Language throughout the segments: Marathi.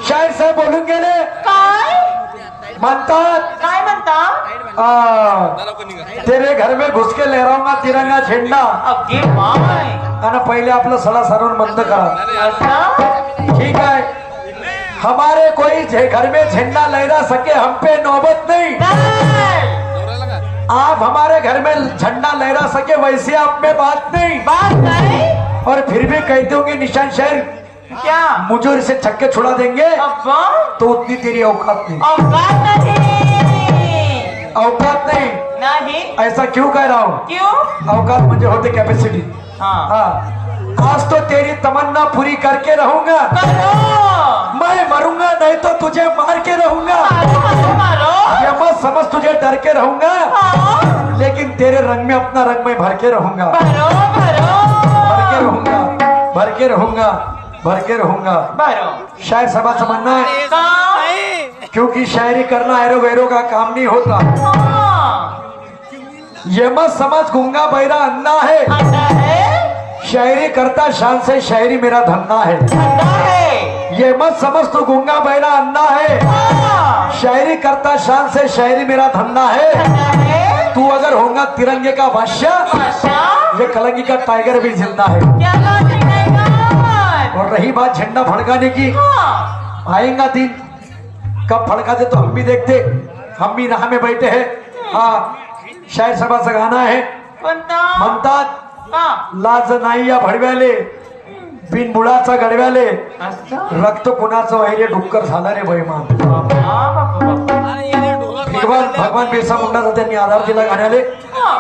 शायर साहेब बोलून गेले. काय म्हणतात काय म्हणता? तेरे घर में घुस के लहराऊंगा तिरंगा झेंडा. अगे माय आणि पहिले आपलं सडा सारून बंद करा. अच्छा ठीक है. हमारे कोई घर में झंडा लहरा सके हम पे नौबत नहीं. आप हमारे घर में झंडा लहरा सके वैसे आप में बात नहीं. बात नहीं और फिर भी कहते होंगे निशान शहर क्या? मुझे इसे छक्के छुड़ा देंगे अब्बा तो उतनी तेरी औकात नहीं. औकात नहीं औकात नहीं. नहीं ऐसा क्यों कह रहा हूँ? क्यों? औकात मुझे होते कैपेसिटी. हाँ हाँ. आज तो तेरी तमन्ना पूरी करके रहूंगा. करो मैं मरूंगा नहीं तो तुझे मार के रहूंगा. मारो मारो मारो ये मत समझ तुझे डर के रहूंगा हाँ लेकिन तेरे रंग में अपना रंग में भर के रहूंगा. भरो भरो भर के रहूंगा. भर के रहूंगा. भर के रहूंगा. भरो शायर सभा समझना है काम क्योंकि शायरी करना एरो वैरो का काम नहीं होता. हाँ ये मत समझ गूंगा बहरा अन्ना है. अंडा है शायरी करता शान से शायरी मेरा धंधा है. अंडा है ये मत समझ तू गूंगा बहरा अन्ना है. हाँ शायरी करता शान से शायरी मेरा धंधा है. अंडा है तू अगर होगा तिरंगे का बादशाह आशा ये कलंगी का टाइगर भी जिंदा है. क्या बात है बात? और रही बात झंडा फड़काने की, हाँ आएगा दिन कब फड़काते तो हम भी देखते. हम भी राह में बैठे हैं. हाँ शायर सभा से गाना है कोणता? म्हणतात हाँ लाज नाही या भडव्याले बिन मुळाचा गडव्याले असं रक्त कुणाचं वैर्य डुक्कर झालं रे बैमान. भगवान बिरसा मुंडाचा त्यांनी आधार दिला गाण्याले.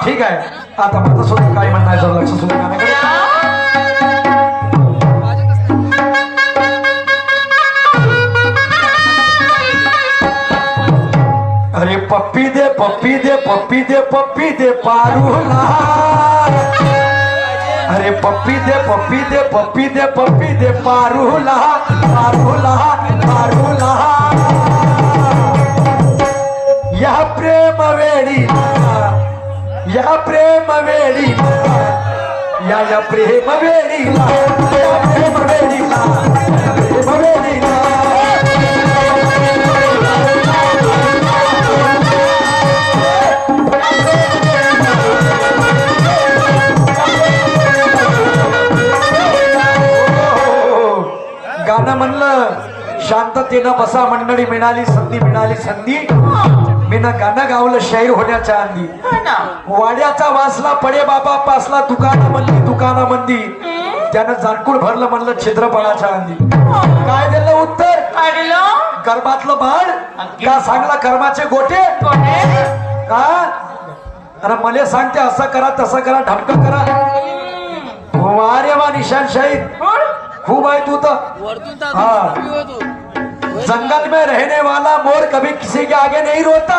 ठीक आहे. आता माझं सुद्धा काय म्हणणं आहे जर लक्ष सुद्धा गाण्याकडे. अरे पप्पी दे पप्पी दे पप्पी दे पप्पी दे पारूला. अरे पप्पी दे पप्पी दे पप्पी दे पप्पी दे पारूला पारूला पारूला. या प्रेम वेळीला या प्रेम वेळीला या प्रेम वेळीला या प्रेम वेळीला या प्रेम वेळीला. गाणं म्हणलं शांततेनं बसा मंडळी मिळाली संधी मिळाली संधी. मी ना गाणं गावलं शाहीर होण्याच्या आधी. वाड्याचा वासला पडे बाबा पासला दुकानामंदी त्यानं जाणकूड भरलं म्हणलं छिद्रपणाच्या आधी. काय दिलं उत्तर? गर्भातलं बाळ का सांगला कर्माचे गोटे का. अरे मला सांगते असं करा तसं करा ढमकं करा. वारे वा निशान शाहीर खूब है तू तो. हाँ जंगल में रहने वाला मोर कभी किसी के आगे नहीं रोता.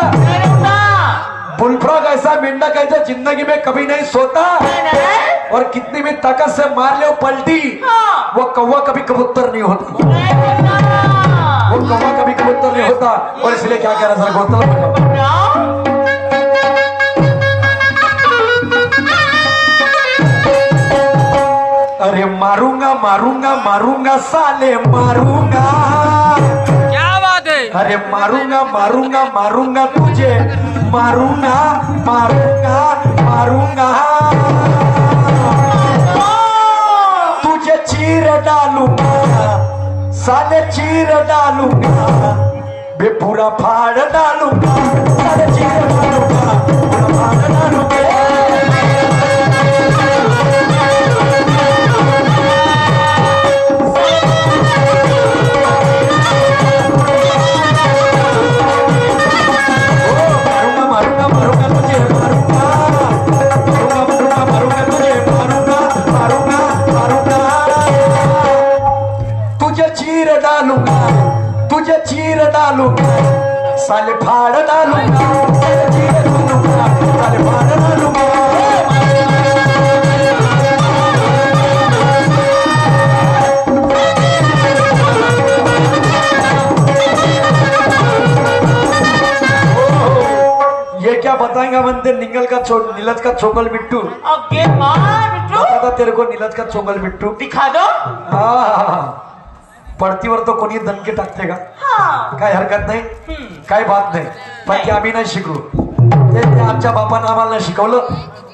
बुलफ्रॉग ऐसा मेंढक है जो जिंदगी में कभी नहीं सोता. और कितनी भी ताकत से मार ले पलटी वो कौवा कभी कबूतर नहीं होता. वो कौवा कभी कबूतर नहीं होता. और इसलिए क्या कह रहा सर गौतम अरे मारूंगा मारूंगा मारूंगा साले मारूंगा. क्या बात है? अरे मारूंगा मारूंगा मारूंगा तुझे मारूंगा मारूंगा मारूंगा. तुझे चीर डालूंगा साले चीर डालूंगा. बे पूरा फाड़ डालूंगा साले चीर डालूंगा पूरा फाड़ डालूंगा. तुझे चीर डालूंगा साले फाड़ डालूंगा. चीर डालूंगा साले फाड़ डालूंगा. ये क्या बताएंगा बनते नीलज का चोगल बिट्टू. बिट्टू पता तेरे को नीलज का चोगल बिट्टू दिखा दो. हाँ पडतीवर तो कोणी दणके टाकते का? हा काय हरकत नाही, काय बात नाही. पण ते आम्ही नाही शिकलो, ते आमच्या बापानं आम्हाला नाही शिकवलं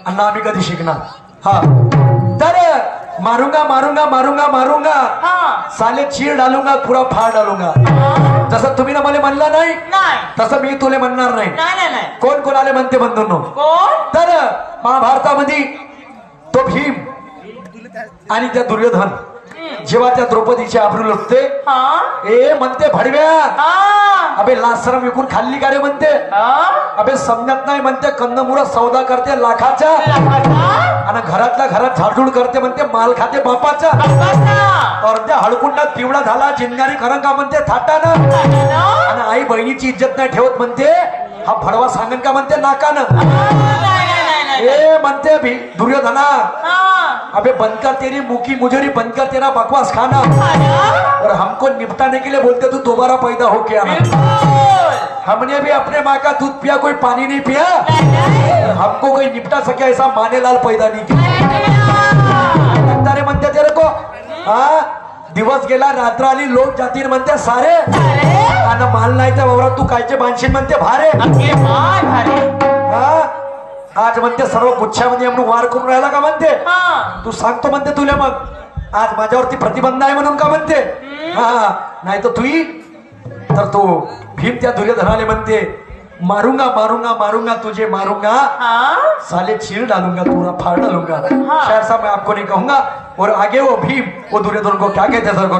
आणि आम्ही कधी शिकणार. हा तर मारूंगा मारूंगा मारूंगा मारूंगा हा साले चीर डालूंगा पुरा फाड़ डालूंगा. जसं तुम्ही ना मला म्हणलं नाही नाही तसं मी तुले म्हणणार नाही. नाही नाही कोण कोणाले म्हणते बंधूंनो? कोण? तर महाभारतामध्ये तो भीम आणि त्या दुर्योधन जेव्हा त्या द्रौपदीचे आबरू लुटते, हा ए म्हणते भडव्या, हा अबे लासरम विकून खाल्ली का रे म्हणते. अबे समजत नाही म्हणते, कंदमुळं सौदा करते लाखाचा आणि घरातल्या घरात झाडझूड करते म्हणते माल खाते बापाचा. अर्ध्या हळकुंडात पिवळा झाला जिंगारी खरं का म्हणते थाटानं, आणि आई बहिणीची इज्जत नाही ठेवत म्हणते, हा भडवा सांगन का म्हणते नाकानं. ए म्हणते दुर्योधना, अबे बंद कर तेरी मुकी मुजरी, बंद कर तेरा बकवास खाना, और हमको निपटाने के लिए बोलते तू दोबारा पैदा हो क्या? हमने भी अपने माँ का दूध पिया, कोई पानी नहीं पिया, हमको कोई निपटा सके ऐसा माने लाल पैदा नहीं किया. लगता रे म्हणते तेरे को. हा दिवस गेला रात्र आली लोक जातील म्हणते सारे, आणि माल नाही तर वावरात तू कायचे बांधशील म्हणते भारे. हा आज म्हणते सर्व गुच्छामध्ये म्हणून वार करून राहिला का म्हणते. तू सांगतो म्हणते तुला मग आज माझ्यावरती प्रतिबंध आहे म्हणून का म्हणते. हा नाही तर तुही तर तो भीम त्या दुर्योधनाले म्हणते मारूंगा मारूंगा मारूंगा तुझे मारूंगा, साले चीर डालूंगा पूरा फाड़ डालूंगा. शायद सा मैं आपको नहीं कहूंगा. और आगे वो भीम वो दुर्योधन को क्या कहते सर को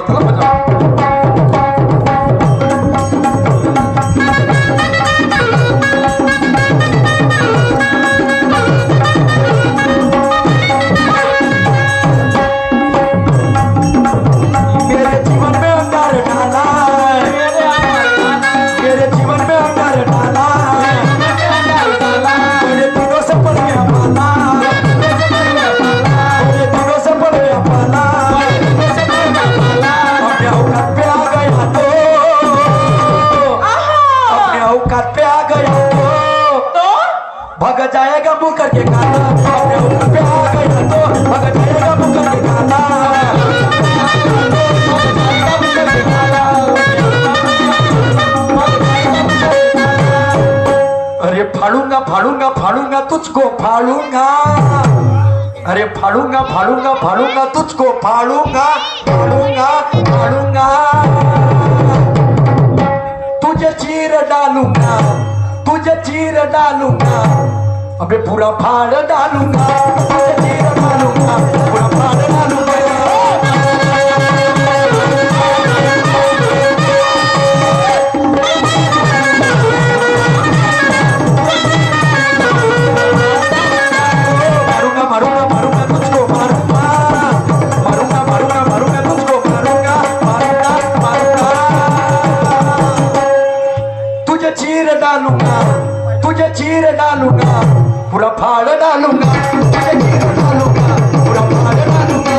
भग जाएगा मुंह करके गाना, अपने ऊपर पे आ गया तो भग जाएगा मुंह करके गाना. अरे फाड़ूंगा फाड़ूंगा फाड़ूंगा तुझको फाड़ूंगा, अरे फाड़ूंगा फाड़ूंगा फाड़ूंगा तुझको फाड़ूंगा फाड़ूंगा फाड़ूंगा, तुझे चीर डालूंगा तुझे चीर डालूंगा, अबे पूरा फाड़ डालूंगा, तुझे चीर डालूंगा पूरा फाड़ डालूंगा. मारूंगा मारूंगा मारूंगा तुझको मारूंगा, मारूंगा मारूंगा मारूंगा तुझको मारूंगा मारूंगा मारूंगा, तुझे चीर डालूंगा तुझे चीर डालूंगा पूरा फाड़ डालूंगा, तुझे चीर डालूंगा पूरा फाड़ डालूंगा.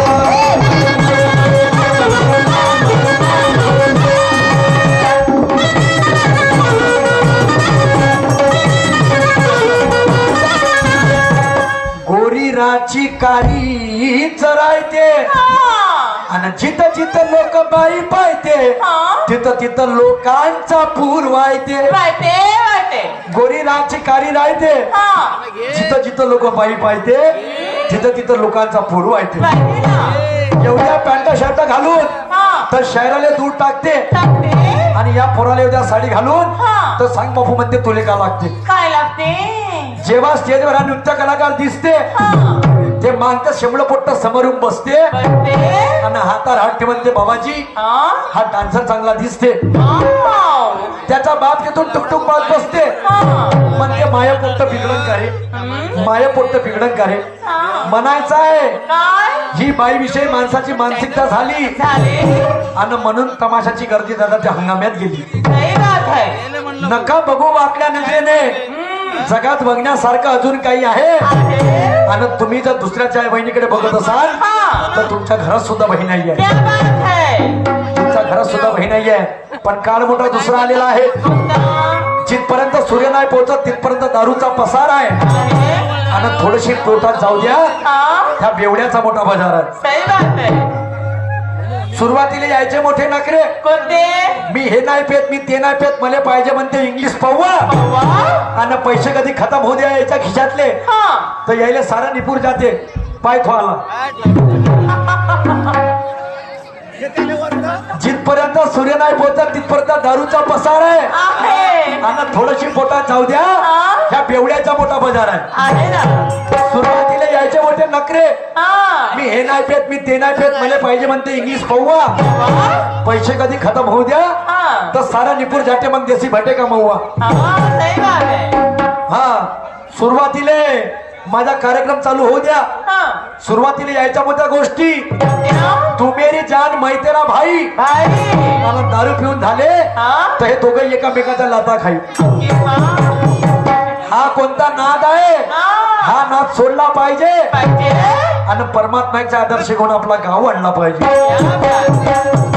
गोरी राची कारी चरायते आणि जिथं जिथं लोक बाई पायते तिथं तिथं लोकांचा पूर वायते. गोरी राची कारी राहते, जिथं जिथं लोक बाई पायते तिथं तिथं लोकांचा पूर वायते. एवढ्या पॅन्ट शर्ट घालून तर शहराला दूर टाकते, आणि या पोराला एवढ्या साडी घालून तर सांग बापू म्हणते तुले का लागते. काय लागते? जेव्हा स्टेजवर हा नृत्य कलाकार दिसते ते मागचं शेंबड पोट्ट समोरून बसते आणि हातात हात म्हणते बाबाजी हा डान्सर चांगला दिसते. त्याचा बाप तिथून टुकटुक पाहत बसते म्हणते माया पोट्ट बिघडण का रे, माया पोट्ट बिघडण का रे. म्हणायचं आहे ही बाई विषयी माणसाची मानसिकता झाली आणि म्हणून तमाशाची गर्दी दादा त्या हंगाम्यात गेली. नका बघू आपल्या नजरेने, जगात बघण्यासारखं अजून काही आहे. आणि तुम्ही जर दुसऱ्याच्या बहिणीकडे बघत असाल तर तुमच्या घरात सुद्धा बहीण नाहीये, तुमच्या घरात सुद्धा बहीण नाहीये. पण काळ मोठा दुसरा आलेला आहे. जिथपर्यंत सूर्य नाही पोहोचत तिथपर्यंत दारूचा पसार आहे, आणि थोडीशी पोटात जाऊ द्या त्या बेवड्याचा मोठा बाजार आहे. सुरुवातीला यायचे मोठे नखरे, कोणते? मी हे नाही पेत, मी ते नाही पेत, मला पाहिजे म्हणते इंग्लिश पव्वा, वा. आणि पैसे कधी खतम होऊ द्या याच्या खिशातले, हा. तर यायला सारा निपूर जाते पाय थोआला. जिथपर्यंत सूर्य नाही पोहोचत तिथपर्यंत दारूचा पसार आहे, आहे. आणि थोडीशी पोटात जाऊ द्या, ह्या बेवड्याचा मोठा बाजार आहे. आहे ना. सुरुवातीला यायचे मोठे नखरे, हा. मी हे नाही पेत, मी ते नाही पेत, मला पाहिजे म्हणते इंग्लिश पव्वा, वा. पैसे कधी खतम होऊ द्या, हा. तर सारा निपूर जाते मग देशी भटे का मऊवा. हा, सही बात आहे. हा, सुरुवातीला माझा कार्यक्रम चालू होऊ द्या. हा. सुरुवातीला यायच्या मोठ्या गोष्टी, कोणत्या? तू मेरी जान मै तेरा भाई, भाई. मला दारू पिऊन झाले हा. तर हे दोघं एकामेकाचा लाता खाई. किंवा. हा कोणता नाद आहे, हा. हा नाद सोडला पाहिजे, पाहिजे. आणि परमात्म्याचा आदर्श घेऊन आपला गाव आणला पाहिजे. या बात.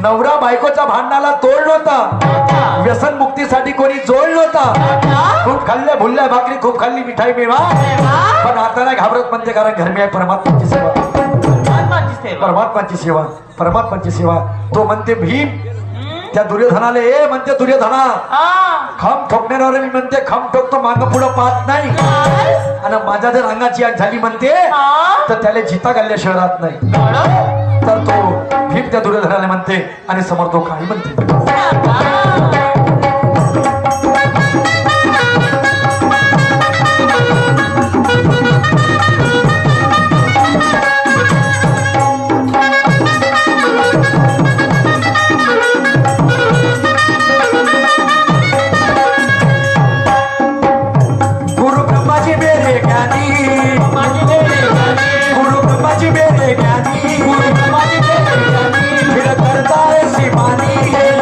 नवरा बायकोच्या भांडणाला तोड नव्हता, कोणता? व्यसन मुक्तीसाठी कोणी जोड नव्हता. कोणता? खूप खाल्ल्या भुलल्या भाकरी, खूप खाल्ली मिठाई मेवा, वा. पण आता नाही घाबरत म्हणते, कारण घर मी आहे परमात्म्याची सेवा. परमात्म्याची सेवा. परमात्म्याची सेवा, परमात्म्याची सेवा. तो म्हणते भीम हम्म. त्या दुर्योधनाला, ए म्हणते दुर्योधना, हा. खम ठोकण्यावर मी म्हणते खम ठोकतो, मागं पुढं पाहत नाही, काय? आणि माझ्या जर अंगाची आग झाली म्हणते हा. तर त्याला जिता घालल्या शहरात नाही. बरं. तर तो भीम त्या दुर्योधनाला म्हणते, आणि समोर तो काही म्हणते. गुरु ब्रह्माजी मेरे ज्ञानी, गुरु ब्रह्माजी मेरे ज्ञानी, फिर करता है सिमानी, फिर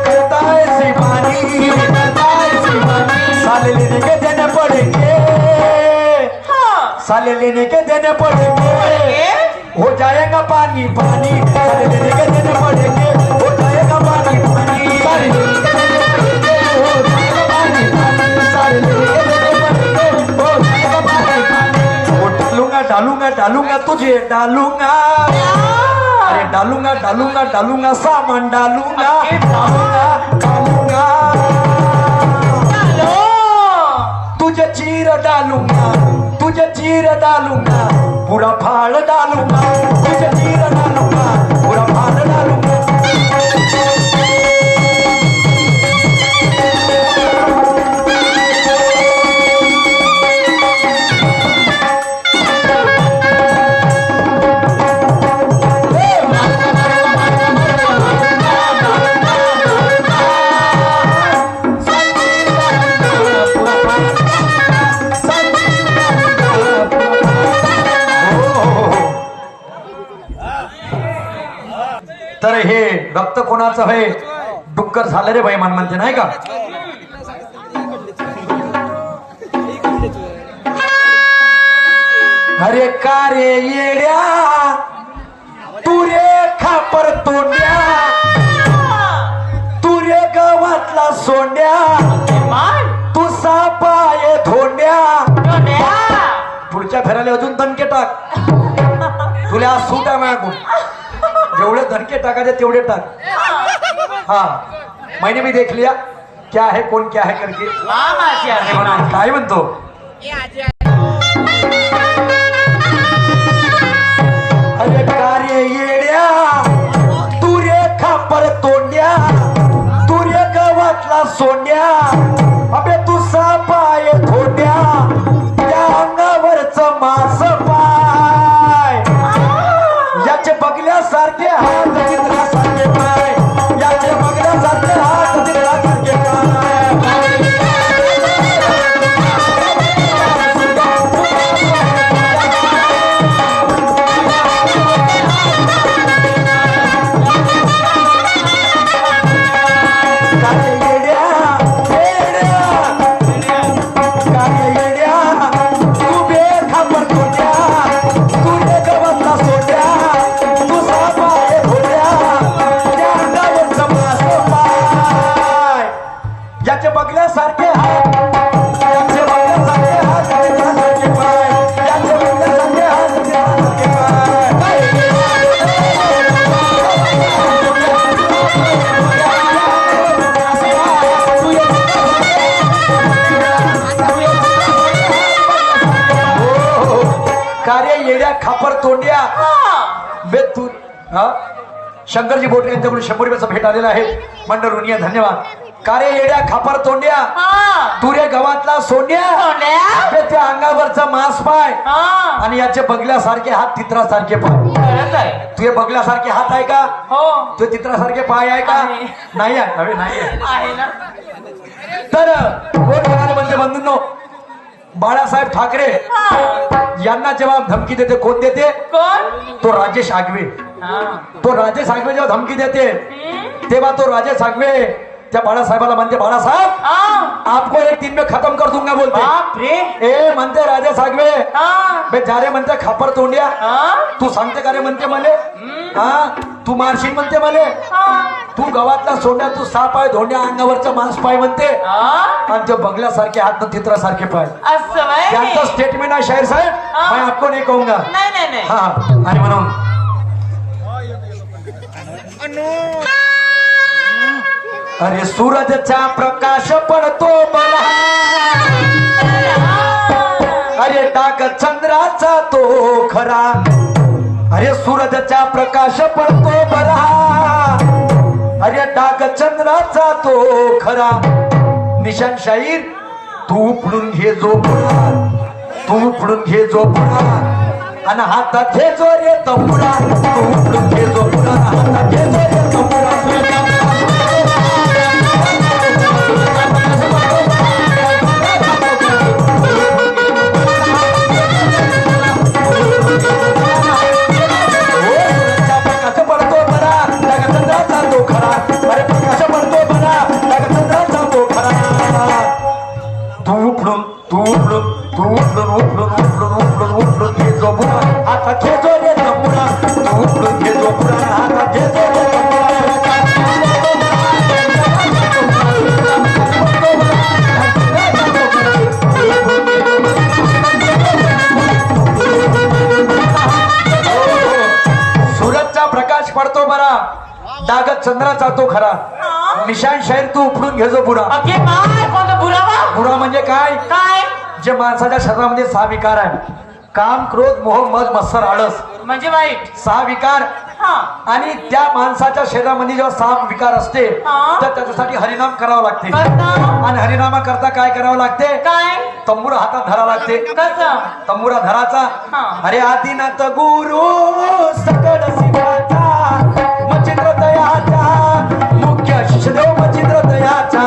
करता है सिमानी, साले लेने के देने पड़ेंगे, साले लेने के देने पड़ेंगे, हो जाएगा पानी पानी, साले लेने के देने पड़ेंगे, हो जाएगा पानी पानी, साले लेने के देने पड़ेंगे, हो जाएगा पानी पानी, साले लेने के देने पड़ेंगे, हो जाएगा पानी पानी. वो डालूंगा डालूंगा डालूंगा तुझे डालूंगा, अरे डालूंगा डालूंगा डालूंगा सामान डालूंगा, डालूंगा डालूंगा तुझे चीर डालूंगा, तुझे चीर डालूंगा, पूरा फाड़ डालूंगा, तुझे चीर डालूंगा, पूरा फाड़ डालूंगा. तर हे रक्त कोणाचं आहे, डुक्कर झालं रे बैमान म्हणते नाही का. अरे का रे येड्या, तू रे खापर तोंड्या, तू रे गावातला सोंड्या, तू सापाय धोंड्या. पुढच्या फेरायला अजून दणके टाक, तुला आज सूट आहे माझ्याकडून, जेवढे धनके टाकायचे तेवढे टाक. हाँ, मैंने भी देख लिया क्या है कौन क्या है करके. काय म्हणतो, अरे कार्य येड्या, तू रे खापर तोंड्या, तू रे गावातला सोंड्या, अबे तू सापाय धोंड्या, त्या अंगावरच मास पाय, याचे बगल्यासारखे हात, चित्रासारखे पाय, याचे बगल्यासारखे हात, चित्रासारखे पाय. बघल्यासारखे हात, याचे बघल्यासारखे हात, चित्रासारखे पाय, याचे बघल्यासारखे हात, चित्रासारखे पाय. शंकरजी बोटे यांच्याकडून 100 रुपयाचा भेट आलेला आहे. मंडळ ऋणीय धन्यवाद. का रे येड्या खापर तोंड्या, हा तू रे गावातला सोन्या, सोन्या. आपल्या त्या अंगावरचा मांस पाय हा आणि याचे बगल्यासारखे हात, तित्रासारखे पाय. खरंच आहे. तुझे बगल्यासारखे हात आहे का? हो तुझे तित्रासारखे पाय आहे का? आहे. नाही आहे. अरे नाही आहे. आहे ना. तर कोण म्हणाले म्हणजे बंधूंनो, बाळासाहेब ठाकरे हा. यांना जेव्हा धमकी देते, कोण देते? कोण? तो राजेश आगवे. हा. तो राजेश आगवे जेव्हा धमकी देते हम्म. तेव्हा तो राजेश आगवे त्या बाळासाहेबाला म्हणते, बाळासाहेब हा. आपको एक दिन में खत्म कर दूंगा बोलते. बाप रे. ए म्हणते राजेश आगवे, हा. बे जा रे म्हणते खापर तोंड्या, हा. तू सांगते का रे म्हणते मले, हा तू मारशील म्हणते मले, हा. तू गावातला सोंड्या, तू 6 पाय धोंड्या, अंगावरचा मांस पाय म्हणते हा. आणि ते बगल्यासारखे हात न तित्रासारखे पाय. असं व्हय? त्यांचं स्टेटमेंट आहे शाहीर साहेब, हा. मैं आपको नहीं कहूंगा. नाही नाही नाही. हा आणि म्हणून अरे सूरजचा प्रकाश पडतो मला, अरे डाग चंद्राचा तो खरा, अरे सूरजचा प्रकाश पडतो बरा, अरे डाग चंद्राचा तो खरा. निशान शाहीर, तू उपडून घे जो पुढा, तू उपडून घे जो पुढा आणि हातात घे जो रे तंबुरा, तू उपडून घे जो पुढा, हातात घे जो रे तंबुरा. पडतो बरा, डागत चंद्राचा तो खरा. निशान शाहीर, तू उपडून घे जो बुरा. अगे काय? कोणता बुरावा? बुरा म्हणजे काय? काय जे माणसाच्या शरीरामध्ये 6 विकार आहे, काम, क्रोध, मोह, मद, मत्सर, आळस, म्हणजे वाईट? 6 विकार. हा. आणि त्या माणसाच्या शरीरामध्ये जेव्हा 6 विकार असते हा. तर त्याच्यासाठी हरिनाम करावं लागते. कसं? आणि हरिनामा करता काय करावं लागते? काय? तंबुरा हातात धरावं लागते. कसं? तंबुरा धराचा. हा. अरे आदिनाथ गुरु सकळ शिवाचा, मचिंद्र दयाचा, मुख्य शिष्यदेव मचिंद्र दयाचा.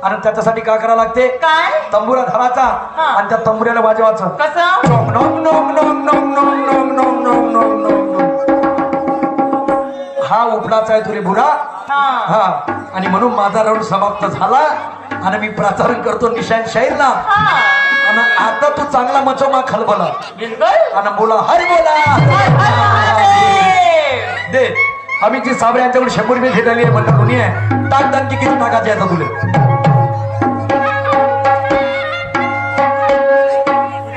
आणि त्याच्यासाठी काय करावं लागते? काय? तंबुरा धराचा हा. आणि त्या तंबुऱ्याला वाजवायचं. कसं? नोम नोम नोम नोम नोम नोम नोम नोम नोम नोम नोम. हा उपडाचा आहे तुरे बुरा. हा. हा आणि म्हणून माझा राऊंड समाप्त झाला आणि मी प्राचारण करतो निशान शाहीरला. हा. आणि आता तू चांगला मचोमा खलबला बिलकुल. आणि बोला हरी बोला. दे आम्ही जी साबरे यांच्याकडे 100 रुपये घेतली आहे म्हणलं, टाक दान किती टाकायचे आता तुले.